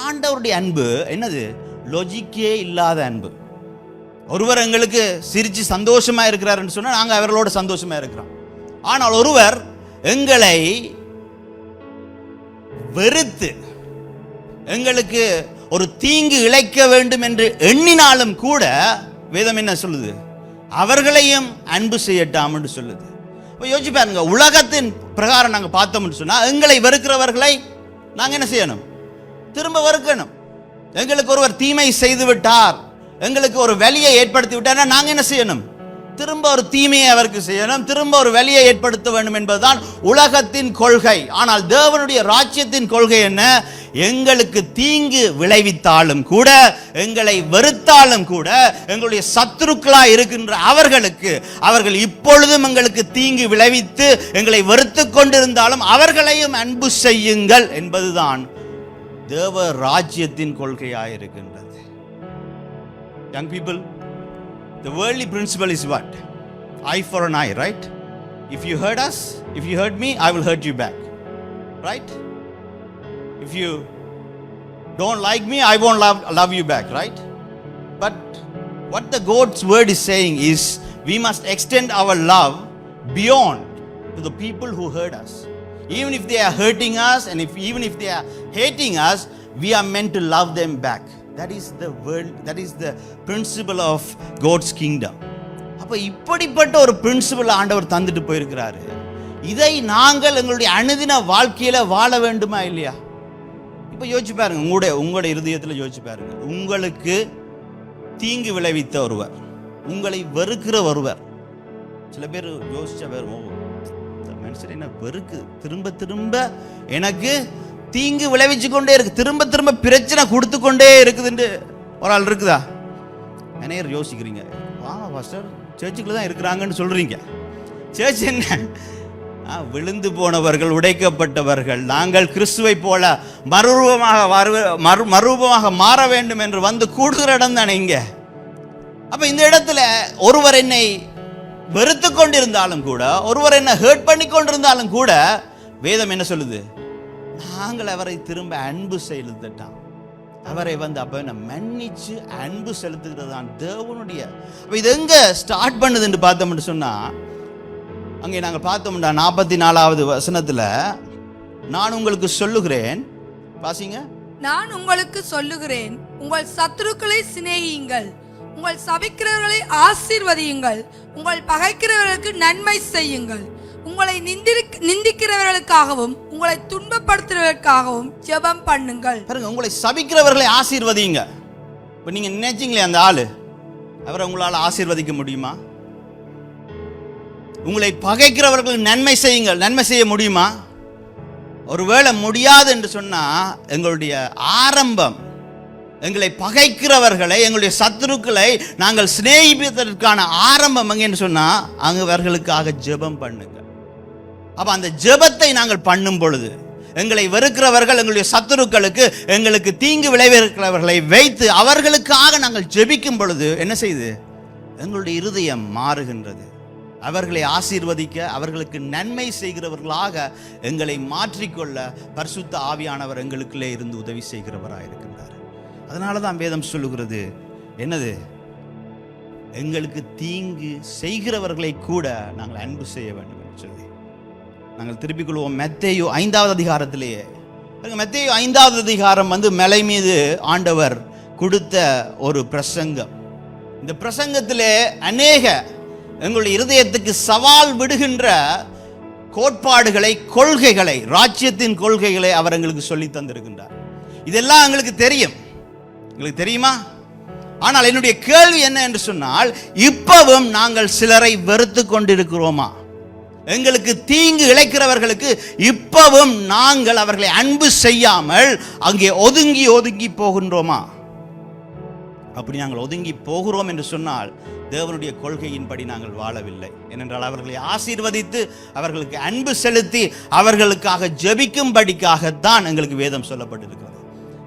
ஆண்டவருடைய அன்பு என்னது? லாஜிக்கே இல்லாத அன்பு. ஒருவர் எங்களுக்கு சிரிச்சு சந்தோஷமா இருக்கிறார் சொன்னா நாங்க அவர்களோட சந்தோஷமா இருக்கிறோம். ஆனால் ஒருவர் எங்களை வெறுத்து எங்களுக்கு ஒரு தீங்கு இழைக்க வேண்டும் என்று எண்ணினாலும் கூட வேதம் என்ன சொல்லுது? அவர்களையும் அன்பு செய்யட்டாம் என்று சொல்லுது. யோசிச்சு பாருங்க, உலகத்தின் பிரகாரம் நாங்கள் பார்த்தோம்னு சொன்னா எங்களை வெறுக்கிறவர்களை நாங்கள் என்ன செய்யணும்? திரும்ப வெறுக்கணும். எங்களுக்கு ஒருவர் தீமை செய்து விட்டார், எங்களுக்கு ஒரு வலியை ஏற்படுத்தி விட்டார், நாங்கள் என்ன செய்யணும்? திரும்ப ஒரு தீமையை அவருக்கு செய்யணும், திரும்ப ஒரு வலியை ஏற்படுத்த வேண்டும் என்பதுதான் உலகத்தின் கொள்கை. ஆனால் தேவனுடைய ராஜ்யத்தின் கொள்கை என்ன? எங்களுக்கு தீங்கு விளைவித்தாலும் கூட, எங்களை வெறுத்தாலும் கூட, எங்களுடைய சத்துருக்களாய் இருக்கின்ற அவர்கள் இப்பொழுதும் எங்களுக்கு தீங்கு விளைவித்து எங்களை வெறுத்து கொண்டிருந்தாலும் அவர்களையும் அன்பு செய்யுங்கள் என்பதுதான் தேவ ராஜ்யத்தின் கொள்கையாயிருக்கின்றது. Young people, the worldly principle is what? Eye for an eye, right? If you hurt us, if you hurt me, I will hurt you back, right? If you don't like me, I won't love you back, right? But what the God's word is saying is we must extend our love beyond to the people who hurt us. Even if they are hurting us and even if they are hating us, we are meant to love them back. That is the word, that is the principle of God's kingdom. அப்ப இப்படிப்பட்ட ஒரு principal ஆண்டவர் தந்துட்டு போயிருக்கிறாரு. இதை நாங்கள் எங்களுடைய அனுதின வாழ்க்கையில வாழ வேண்டுமா இல்லையா? இப்ப யோசிச்சு பாருங்க, உங்களுடைய இருதயத்தில் யோசிச்சு பாருங்க. உங்களுக்கு தீங்கு விளைவித்த ஒருவர், உங்களை வெறுக்கிற ஒருவர். சில பேர் யோசிச்ச பேர் மனுஷன் என்ன வெறுக்கு, திரும்ப திரும்ப எனக்கு தீங்கு விளைவிச்சு கொண்டே இருக்கு, திரும்ப திரும்ப பிரச்சனை கொடுத்து கொண்டே இருக்குதுன்னு ஒரு ஆள் இருக்குதா? அநேகர் யோசிக்கிறீங்க, ஆமா பாஸ்டர் சர்ச்சுக்குள்ள தான் இருக்கிறாங்கன்னு சொல்றீங்க. சர்ச் என்ன? விழுந்து போனவர்கள், உடைக்கப்பட்டவர்கள், நாங்கள் கிறிஸ்துவை போல மறுரூபமாக மாற வேண்டும் என்று வந்து கூடுகிற இடம் தானே இங்க. அப்ப இந்த இடத்துல ஒருவர் என்னை வெறுத்து கொண்டிருந்தாலும் கூட, ஒருவர் என்ன ஹர்ட் பண்ணி கொண்டிருந்தாலும் கூட, வேதம் என்ன சொல்லுது? நாங்கள் அவரை திரும்ப அன்பு செலுத்தட்டாம். அவரை அப்ப மன்னிச்சு அன்பு செலுத்துகிறது தான் தேவனுடைய. இது எங்க ஸ்டார்ட் பண்ணுதுன்னு பார்த்தோம்னு சொன்னா, அங்கே நாங்கள் பார்த்தோம்னா 44வது வசனத்துல, நான் உங்களுக்கு சொல்லுகிறேன், வாசிங்க. நான் உங்களுக்கு சொல்லுகிறேன், உங்கள் சத்துருக்களை சிநேகியுங்கள், உங்கள் சபிக்கிறவர்களை ஆசீர்வதியுங்கள், உங்கள் பகைக்கிறவர்களுக்கு நன்மை செய்யுங்கள், உங்களை நிந்திக்கிறவர்களுக்காகவும் உங்களை துன்பப்படுத்துறவர்களுக்காகவும் ஜெபம் பண்ணுங்கள். பாருங்க, உங்களை சபிக்கிறவர்களை ஆசீர்வதியுங்க. இப்போ நீங்க நினைச்சீங்களே அந்த ஆளு, அவரை உங்களால் ஆசீர்வதிக்க முடியுமா? உங்களை பகைக்கிறவர்களுக்கு நன்மை செய்யுங்கள், நன்மை செய்ய முடியுமா? ஒருவேளை முடியாது என்று சொன்னா, எங்களுடைய ஆரம்பம் எங்களை பகைக்கிறவர்களை, எங்களுடைய சத்துருக்களை நாங்கள் சிநேகிப்பதற்கான ஆரம்பம் எங்கன்னு சொன்னா, அவர்களுக்காக ஜெபம் பண்ணுங்க. அப்ப அந்த ஜெபத்தை நாங்கள் பண்ணும் பொழுது, எங்களை வெறுக்கிறவர்கள், எங்களுடைய சத்துருக்களுக்கு, எங்களுக்கு தீங்கு விளைவிக்கிறவர்களை வைத்து அவர்களுக்காக நாங்கள் ஜெபிக்கும் பொழுது என்ன செய்யுது? எங்களுடைய இருதயம் மாறுகின்றது. அவர்களை ஆசீர்வதிக்க, அவர்களுக்கு நன்மை செய்கிறவர்களாக எங்களை மாற்றிக்கொள்ள பரிசுத்த ஆவியானவர் எங்களுக்குள்ளே இருந்து உதவி செய்கிறவராக இருக்கின்றார். அதனால தான் வேதம் சொல்லுகிறது என்னது? எங்களுக்கு தீங்கு செய்கிறவர்களை கூட நாங்கள் அன்பு செய்ய வேண்டும் என்று சொல்லி. நாங்கள் திருப்பிக் கொள்வோம் மத்தேயு 5வது அதிகாரத்திலேயே. மத்தேயு 5வது அதிகாரம் மலை மீது ஆண்டவர் கொடுத்த ஒரு பிரசங்கம். இந்த பிரசங்கத்திலே அநேக எங்களுடைய இருதயத்துக்கு சவால் விடுகின்ற கோட்பாடுகளை, கொள்கைகளை, ராஜ்யத்தின் கொள்கைகளை அவர் எங்களுக்கு சொல்லி தந்திருக்கின்றார். இதெல்லாம் எங்களுக்கு தெரியும், உங்களுக்கு தெரியுமா? ஆனால் என்னுடைய கேள்வி என்ன என்று சொன்னால், இப்பவும் நாங்கள் சிலரை வெறுத்து கொண்டிருக்கிறோமா? எங்களுக்கு தீங்கு இழைக்கிறவர்களுக்கு இப்பவும் நாங்கள் அவர்களை அன்பு செய்யாமல் அங்கே ஒதுங்கி ஒதுங்கி போகின்றோமா? அப்படி நாங்கள் ஒதுங்கி போகிறோம் என்று சொன்னால் தேவனுடைய கொள்கையின்படி நாங்கள் வாழவில்லை. ஏனென்றால் அவர்களை ஆசீர்வதித்து, அவர்களுக்கு அன்பு செலுத்தி, அவர்களுக்காக ஜெபிக்கும்படிக்காகத்தான் எங்களுக்கு வேதம் சொல்லப்பட்டிருக்கிறது.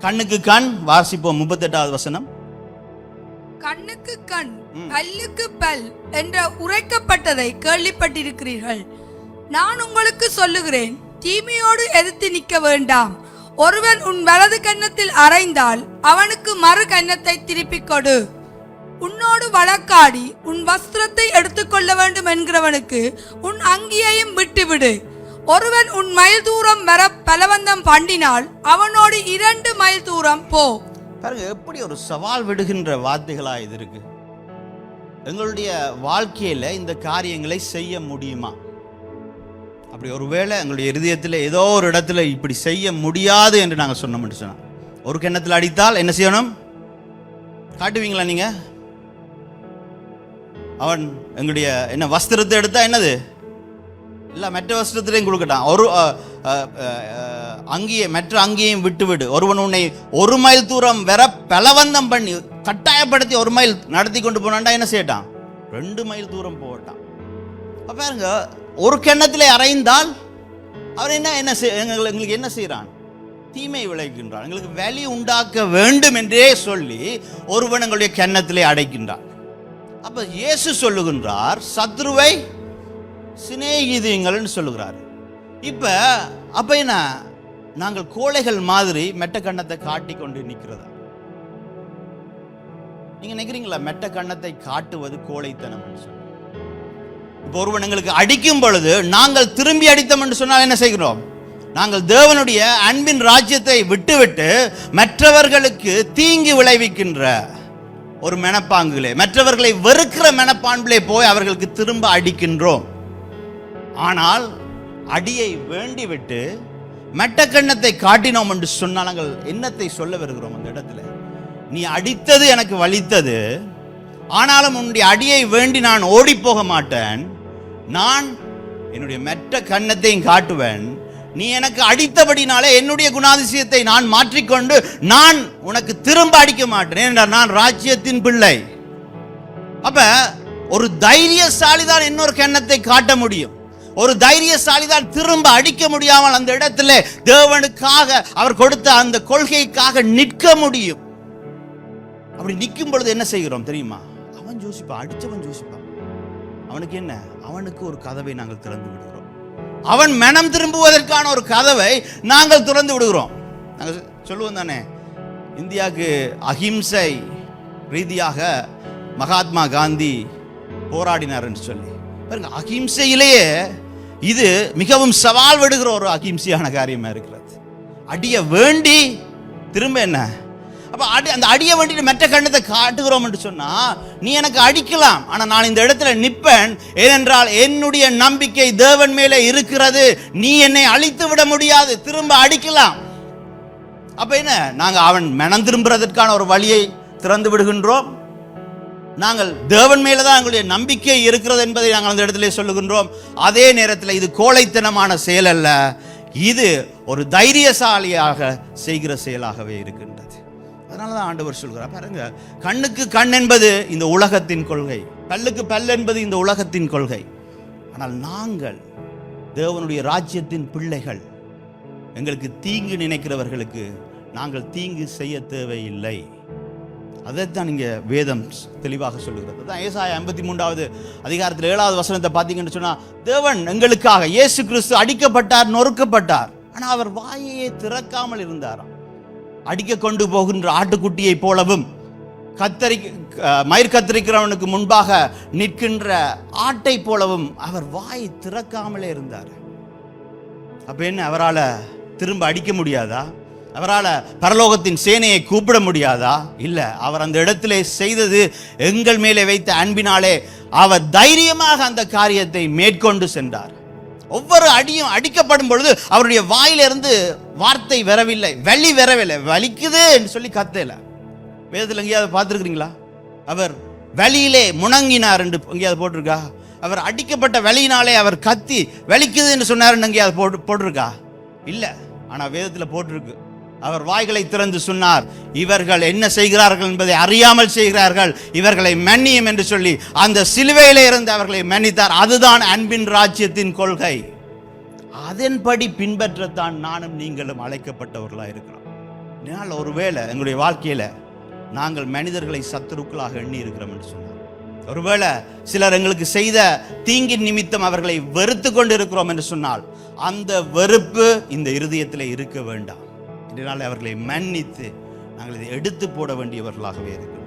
கண்ணுக்கு கண், வாசிப்போம் 38வது வசனம். கண்ணுக்கு கண் பல்லுக்கு பல் என்ற உரைக்கப்பட்டதை கேள்விப்பட்டிருக்கிறீர்கள். நான் உங்களுக்கு சொல்லுகிறேன், தீமையோடு எதிர்த்து நிற்க வேண்டாம், ஒருவன் உன் வலது கன்னத்தில் அறைந்தால் அவனுக்கு மறு கன்னத்தை திருப்பிக் கொடு. உன்னோடு வழக்காடி உன் வஸ்திரத்தை எடுத்துக்கொள்ள வேண்டும் என்கிறவனுக்கு உன் அங்கியையும் விட்டுவிடு. ஒருவன் உன் மைல் தூரம் வர பலவந்தம் பண்ணினால் அவனோடு 2 மைல் தூரம் போ. பாருங்க, எப்படி ஒரு சவால் விடுகின்ற வார்த்தைகளா இது இருக்கு. எங்களுடைய வாழ்க்கையில இந்த காரியங்களை செய்ய முடியுமா? அப்படி ஒருவேளை எங்களுடைய இருதயத்தில் ஏதோ ஒரு இடத்துல இப்படி செய்ய முடியாது என்று நாங்கள் சொன்னோம்னு சொன்னோம், ஒரு கிண்ணத்தில் அடித்தால் என்ன செய்யணும்? காட்டுவீங்களா நீங்க? அவன் எங்களுடைய என்ன வஸ்திரத்தை எடுத்தா என்னது இல்லை, மற்ற வஸ்திரத்திலையும் கொடுக்கட்டான். ஒரு அங்கியை மற்ற அங்கியையும் விட்டுவிடு. ஒருவன் உன்னை 1 மைல் தூரம் வர பலவந்தம் பண்ணி கட்டாயப்படுத்தி 1 மைல் நடத்தி கொண்டு போனான்டா என்ன செய்யட்டான்? 2 மைல் தூரம் போட்டான். அப்ப பாருங்க, ஒரு கிண்ணத்திலே அறைந்தால் அவன் என்ன எங்களுக்கு என்ன செய்யறான்? தீமை விளைக்கின்றான். எங்களுக்கு வலி உண்டாக்க வேண்டும் என்றே சொல்லி ஒருவன் எங்களுடைய கிண்ணத்திலே அடைக்கின்றான். அப்ப இயேசு சொல்லுகின்றார், சத்ருவை சிநேகிதீங்கள்னு சொல்லுகிறார். அப்ப என்ன, நாங்கள் கோழைகள் மாதிரி மெட்ட கண்ணத்தை காட்டி கொண்டு நிற்கிறதா? நீங்க நினைக்கிறீங்களா மெட்ட கண்ணத்தை காட்டுவது கோழைத்தனம்? இப்போ ஒருவன் எங்களுக்கு அடிக்கும் பொழுது நாங்கள் திரும்பி அடித்தோம் என்று சொன்னால் என்ன செய்கிறோம்? நாங்கள் தேவனுடைய அன்பின் ராஜ்யத்தை விட்டுவிட்டு மற்றவர்களுக்கு தீங்கு விளைவிக்கின்ற ஒரு மனப்பாங்கிலே, மற்றவர்களை வெறுக்கிற மனப்பான்பிலே போய் அவர்களுக்கு திரும்ப அடிக்கின்றோம். ஆனால் அடியை வேண்டிவிட்டு மெட்டக்கண்ணத்தை காட்டினோம் என்று சொன்னால் நாங்கள் என்னத்தை சொல்ல வருகிறோம் அந்த இடத்துல? நீ அடித்தது எனக்கு வலித்தது, ஆனாலும் உன்னுடைய அடியை வேண்டி நான் ஓடி போக மாட்டேன். நான் என்னுடைய மெட்ட கண்ணத்தையும் காட்டுவேன். நீ எனக்கு அடித்தபடினாலே என்னுடைய குணாதிசயத்தை நான் மாற்றிக்கொண்டு நான் உனக்கு திரும்ப அடிக்க மாட்டேன் என்றால் நான் ராஜ்யத்தின் பிள்ளை. அப்ப ஒரு தைரியசாலி தான் இன்னொரு கண்ணத்தை காட்ட முடியும். ஒரு தைரியசாலி தான் திரும்ப அடிக்க முடியாமல் அந்த இடத்துல தேவனுக்காக அவர் கொடுத்த அந்த கொள்கைக்காக நிற்க முடியும். அப்படி நிற்கும் பொழுது என்ன செய்கிறோம் தெரியுமா? அவன் யோசிப்பான், அடிச்சவன் யோசிப்பான், அவனுக்கு என்ன? அவனுக்கு ஒரு கதவை நாங்கள் திறந்து விடுகிறோம். அவன் மனம் திரும்புவதற்கான ஒரு கதவை நாங்கள் திறந்து விடுகிறோம். நாங்கள் சொல்லுவோம் தானே, இந்தியாவுக்கு அஹிம்சை ரீதியாக மகாத்மா காந்தி போராடினார் என்று சொல்லி. பாருங்க, அஹிம்சையிலேயே இது மிகவும் சவால் விடுகிற ஒரு அஹிம்சையான காரியமா இருக்கிறது. அடிய வேண்டி திரும்ப என்ன? அப்ப அந்த அடிய வேண்டி மெட்ட கண்ணத்தை காட்டுகிறோம் என்று சொன்னா, நீ எனக்கு அடிக்கலாம், ஆனா நான் இந்த இடத்துல நிற்பேன். ஏனென்றால் என்னுடைய நம்பிக்கை தேவன் மேலே இருக்கிறது. நீ என்னை அழித்து விட முடியாது, திரும்ப அடிக்கலாம். அப்ப என்ன, நாங்க அவன் மனம் திரும்புறதற்கான ஒரு வழியை திறந்து விடுகின்றோம். நாங்கள் தேவன் மேலதான் எங்களுடைய நம்பிக்கை இருக்கிறது என்பதை நாங்கள் அந்த இடத்திலே சொல்லுகின்றோம். அதே நேரத்தில் இது கோழைத்தனமான செயல் அல்ல, இது ஒரு தைரியசாலியாக செய்கிற செயலாகவே இருக்கின்றது. அதனாலதான் ஆண்டவர் சொல்கிறார், பாருங்க, கண்ணுக்கு கண் என்பது இந்த உலகத்தின் கொள்கை, பல்லுக்கு பல் என்பது இந்த உலகத்தின் கொள்கை. ஆனால் நாங்கள் தேவனுடைய ராஜ்யத்தின் பிள்ளைகள். எங்களுக்கு தீங்கு நினைக்கிறவர்களுக்கு நாங்கள் தீங்கு செய்ய தேவையில்லை. அதைத்தான் இங்கே வேதம் தெளிவாக சொல்லுகிறது. அதான் ஏசாயா 53வது அதிகாரத்தில் 7வது வசனத்தை பார்த்தீங்கன்னு சொன்னா, தேவன் எங்களுக்காக இயேசு கிறிஸ்து அடிக்கப்பட்டார், நொறுக்கப்பட்டார், ஆனால் அவர் வாயையே திறக்காமல் இருந்தாராம். அடிக்க கொண்டு போகின்ற ஆட்டுக்குட்டியை போலவும் மயிர் கத்தரிக்கிறவனுக்கு முன்பாக நிற்கின்ற ஆட்டை போலவும் அவர் வாயை திறக்காமலே இருந்தார். அப்ப என்ன, அவரால் திரும்ப அடிக்க முடியாதா? அவரால் பரலோகத்தின் சேனையை கூப்பிட முடியாதா? இல்ல, அவர் அந்த இடத்திலே செய்தது எங்கள் மேலே வைத்த அன்பினாலே அவர் தைரியமாக அந்த காரியத்தை மேற்கொண்டு சென்றார். ஒவ்வொரு அடியும் அடிக்கப்படும் பொழுது அவருடைய வாயிலிருந்து வார்த்தை வரவில்லை, வலி வரவில்லை, வலிக்குது என்று சொல்லி கத்தல. வேதத்தில் எங்கேயாவது பார்த்துருக்கிறீங்களா? அவர் வலியிலே முணங்கினார் என்று எங்கேயாவது போட்டிருக்கா? அவர் அடிக்கப்பட்ட வலியினாலே அவர் கத்தி வலிக்குது என்று சொன்னார் எங்கேயாவது போட்டிருக்கா? இல்லை. ஆனால் வேதத்தில் போட்டிருக்கு, அவர் வாய்களை திறந்து சொன்னார், இவர்கள் என்ன செய்கிறார்கள் என்பதை அறியாமல் செய்கிறார்கள், இவர்களை மன்னியும் என்று சொல்லி அந்த சிலுவையிலே இருந்து அவர்களை மன்னித்தார். அதுதான் அன்பின் ராஜ்யத்தின் கொள்கை. அதன்படி பின்பற்றத்தான் நானும் நீங்களும் அழைக்கப்பட்டவர்களாக இருக்கிறோம். இதனால் ஒருவேளை எங்களுடைய வாழ்க்கையில நாங்கள் மனிதர்களை சத்துருக்களாக எண்ணி இருக்கிறோம் என்று சொன்னார். ஒருவேளை சிலர் எங்களுக்கு செய்த தீங்கின் நிமித்தம் அவர்களை வெறுத்து கொண்டு இருக்கிறோம் என்று சொன்னால், அந்த வெறுப்பு இந்த இருதயத்தில் இருக்க வேண்டாம். இதனால் அவர்களை மன்னித்து நாங்கள் இதை எடுத்து போட வேண்டியவர்களாகவே இருக்கிறோம்.